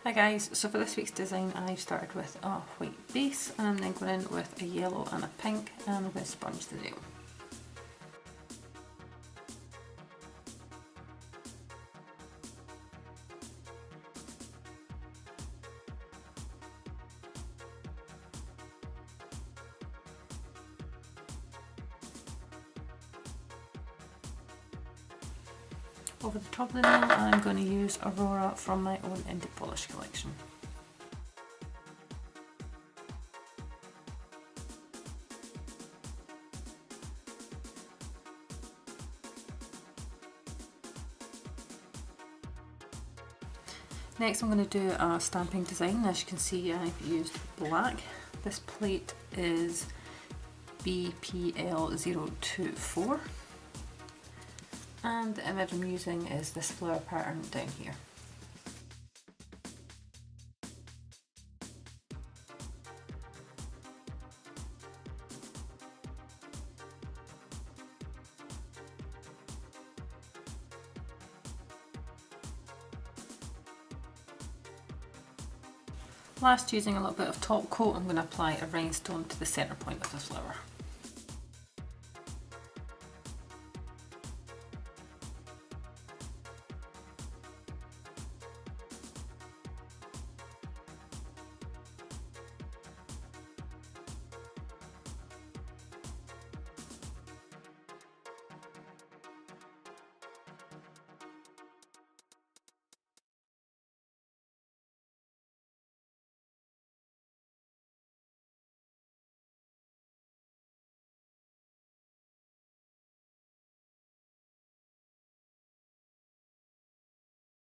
Hi guys, so for this week's design I've started with a white base and I'm then going in with a yellow and a pink and I'm going to sponge the nail. Over the top of the nail I'm going to use Aurora from my own Indie Polish collection. Next I'm going to do a stamping design. As you can see I've used black. This plate is BPL024 and the image I'm using is this flower pattern down here. Last, using a little bit of top coat, I'm going to apply a rhinestone to the centre point of the flower.